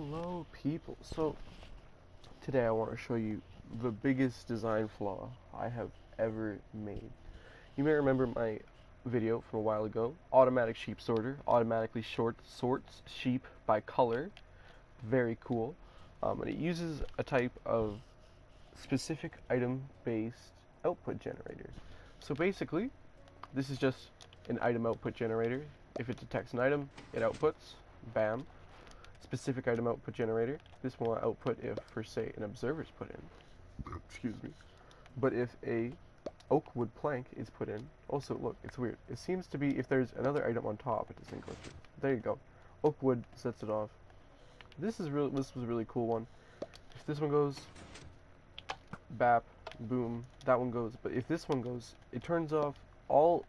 Hello people. So today I want to show you the biggest design flaw I have ever made. You may remember my video from a while ago, automatic sheep sorter, automatically sorts sheep by color. Very cool. And it uses a type of specific item based output generator. So basically, this is just an item output generator. If it detects an item, it outputs, bam. Specific item output generator. This will output if, for say, an observer is put in. Excuse me. But if a oak wood plank is put in, also look, it's weird. It seems to be if there's another item on top, it doesn't go through. There you go. Oak wood sets it off. This was a really cool one. If this one goes, bap, boom, that one goes. But if this one goes, it turns off all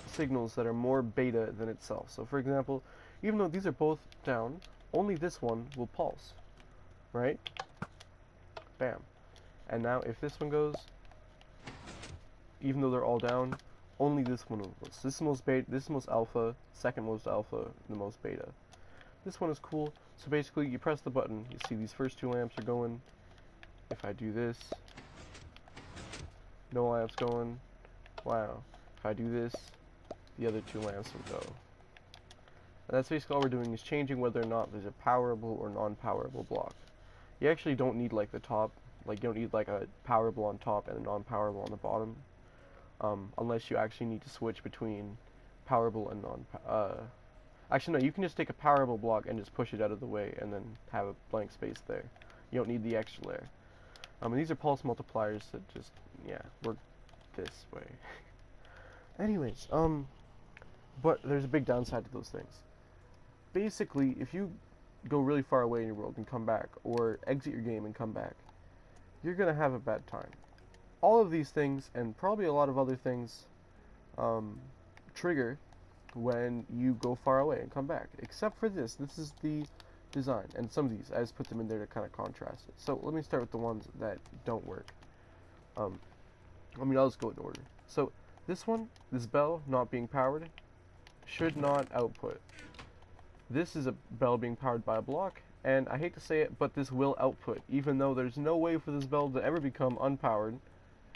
signals that are more beta than itself. So for example, even though these are both down, only this one will pulse, right? Bam. And now if this one goes, even though they're all down, only this one will. So this is most beta, this is most alpha, second most alpha, the most beta. This one is cool. So basically, you press the button, you see these first two lamps are going. If I do this, no lamps going. Wow. If I do this, the other two lamps will go. And that's basically all we're doing is changing whether or not there's a powerable or non-powerable block. You actually don't need like the top, like you don't need like a powerable on top and a non-powerable on the bottom, unless you actually need to switch between powerable and actually no, you can just take a powerable block and just push it out of the way and then have a blank space there. You don't need the extra layer. And these are pulse multipliers that just, yeah, work this way. Anyways, but there's a big downside to those things. Basically, if you go really far away in your world and come back, or exit your game and come back, you're going to have a bad time. All of these things, and probably a lot of other things, trigger when you go far away and come back. Except for this. This is the design. And some of these, I just put them in there to kind of contrast it. So let me start with the ones that don't work. I'll just go in order. So this one, this bell not being powered, should not output. This is a bell being powered by a block, and I hate to say it, but this will output. Even though there's no way for this bell to ever become unpowered,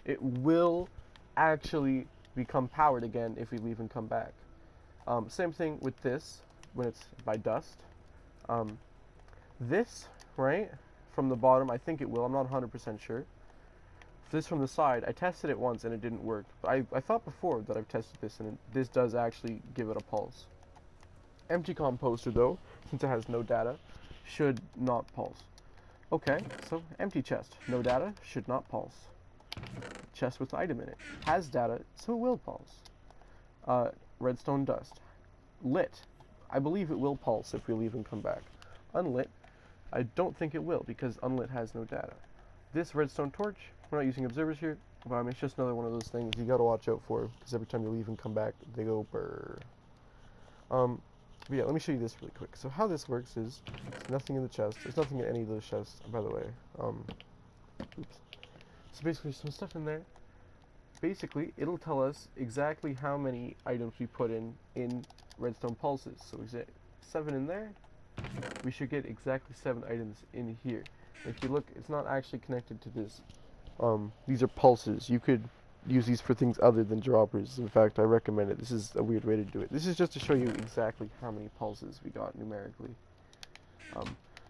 it will actually become powered again if we leave and come back. Same thing with this, when it's by dust. This, right, from the bottom, I think it will, I'm not 100% sure. This from the side, I tested it once and it didn't work. I thought before that I've tested this and this does actually give it a pulse. Empty composter though, since it has no data, should not pulse. Okay, so empty chest, no data, should not pulse. Chest with item in it, has data, so it will pulse. Redstone dust, lit, I believe it will pulse if we leave and come back. Unlit, I don't think it will because unlit has no data. This redstone torch, we're not using observers here, but it's just another one of those things you gotta watch out for because every time you leave and come back, they go brrr. But yeah, let me show you this really quick. So how this works is, there's nothing in the chest. There's nothing in any of those chests, by the way. Oops. So basically, some stuff in there. Basically, it'll tell us exactly how many items we put in redstone pulses. So we get 7 in there. We should get exactly 7 items in here. If you look, it's not actually connected to this. These are pulses. You could use these for things other than droppers. In fact, I recommend it. This is a weird way to do it. This is just to show you exactly how many pulses we got numerically. But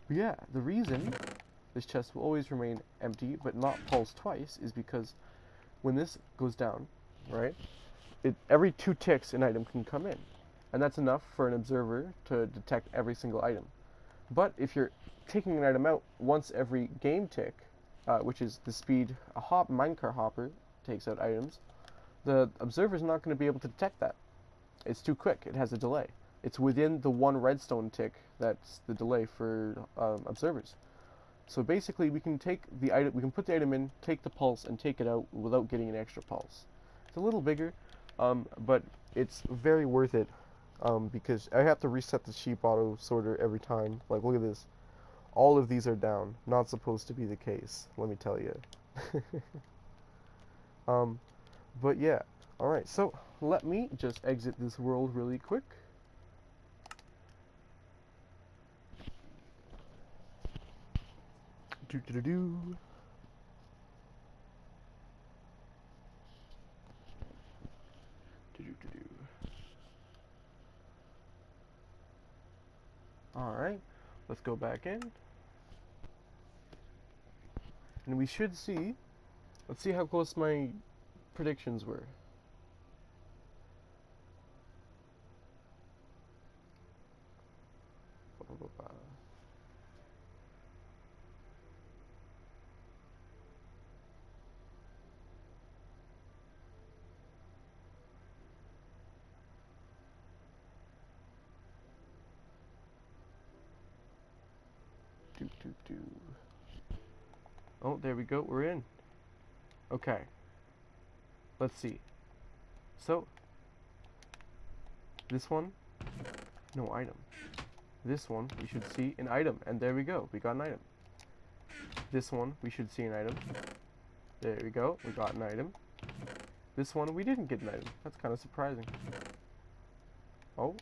yeah, the reason this chest will always remain empty but not pulse twice is because when this goes down, right, every 2 ticks an item can come in. And that's enough for an observer to detect every single item. But if you're taking an item out once every game tick, which is the speed a minecart hopper takes out items, the observer is not going to be able to detect that. It's too quick. It has a delay. It's within the 1 redstone tick that's the delay for observers. So basically, we can take the item, we can put the item in, take the pulse, and take it out without getting an extra pulse. It's a little bigger, but it's very worth it because I have to reset the sheep auto sorter every time. Like, look at this. All of these are down. Not supposed to be the case, let me tell you. But yeah, alright, so let me just exit this world really quick. Do do do do. Do do do do. Alright, let's go back in. And we should see, let's see how close my predictions were. Do, do, do. Oh, there we go, we're in. Okay. Let's see. So, this one, no item. This one, we should see an item, and there we go, we got an item. This one, we should see an item. There we go, we got an item. This one, we didn't get an item. That's kind of surprising. Oh,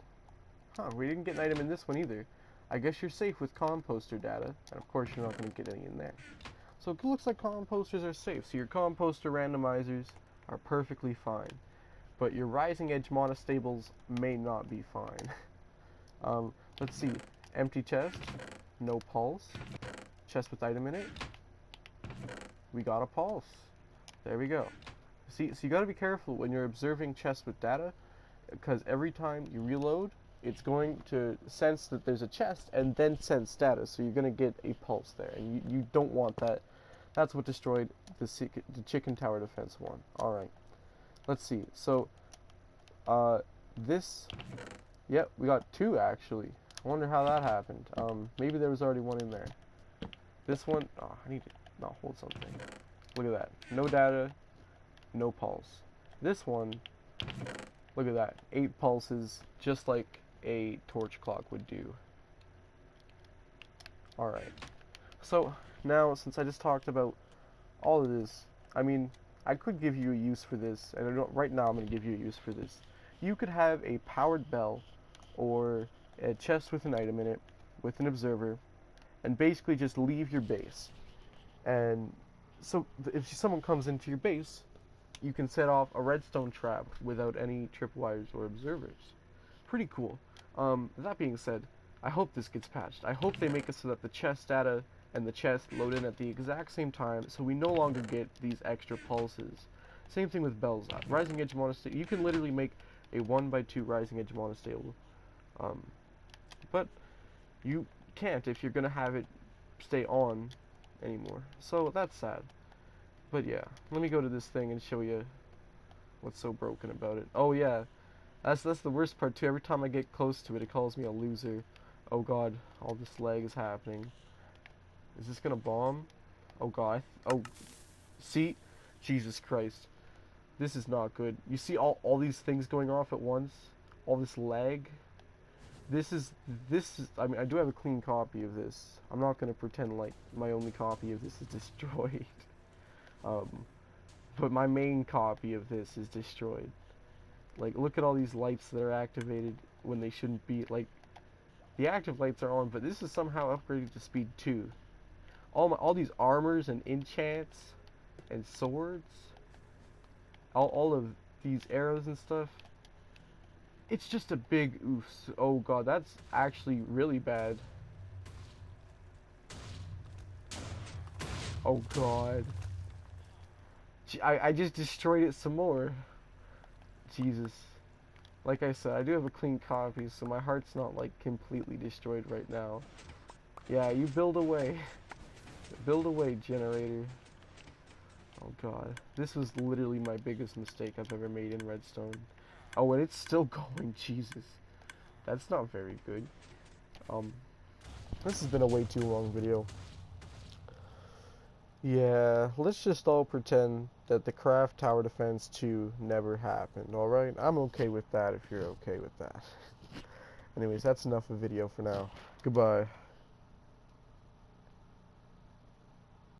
we didn't get an item in this one either. I guess you're safe with composter data, and of course you're not going to get any in there. So it looks like composters are safe. So your composter randomizers are perfectly fine, but your rising edge monostables may not be fine. Let's see. Empty chest, no pulse. Chest with item in it. We got a pulse. There we go. See, so you got to be careful when you're observing chests with data, because every time you reload, it's going to sense that there's a chest and then sense data, so you're going to get a pulse there, and you don't want that. That's what destroyed the chicken tower defense one. Alright, let's see. So, this, yep, we got two actually. I wonder how that happened. Maybe there was already one in there. This one, oh, I need to not hold something. Look at that. No data, no pulse. This one, look at that. 8 pulses, just like a torch clock would do. Alright. So, now, since I just talked about all of this, I mean, I could give you a use for this, and right now I'm going to give you a use for this. You could have a powered bell, or a chest with an item in it, with an observer, and basically just leave your base. And so, if someone comes into your base, you can set off a redstone trap without any tripwires or observers. Pretty cool. That being said, I hope this gets patched. I hope they make it so that the chest data and the chest load in at the exact same time, so we no longer get these extra pulses. Same thing with bells. Rising edge monostable, you can literally make a 1x2 rising edge monostable. But you can't if you're gonna have it stay on anymore. So that's sad. But yeah, let me go to this thing and show you what's so broken about it. Oh yeah, that's the worst part too. Every time I get close to it, it calls me a loser. Oh god, all this lag is happening. Is this gonna bomb? Oh god, oh, see? Jesus Christ. This is not good. You see all these things going off at once? All this lag? This is, I mean, I do have a clean copy of this. I'm not gonna pretend like my only copy of this is destroyed. But my main copy of this is destroyed. Like, look at all these lights that are activated when they shouldn't be. Like, the active lights are on, but this is somehow upgraded to speed 2. All these armors and enchants and swords, all of these arrows and stuff, it's just a big oof. Oh god, that's actually really bad. Oh god. I just destroyed it some more. Jesus. Like I said, I do have a clean copy, so my heart's not like completely destroyed right now. Yeah, you build away. Build away, generator. Oh god. This was literally my biggest mistake I've ever made in redstone. Oh, and it's still going. Jesus. That's not very good. This has been a way too long video. Yeah, let's just all pretend that the Craft Tower Defense 2 never happened, alright? I'm okay with that if you're okay with that. Anyways, that's enough of video for now. Goodbye.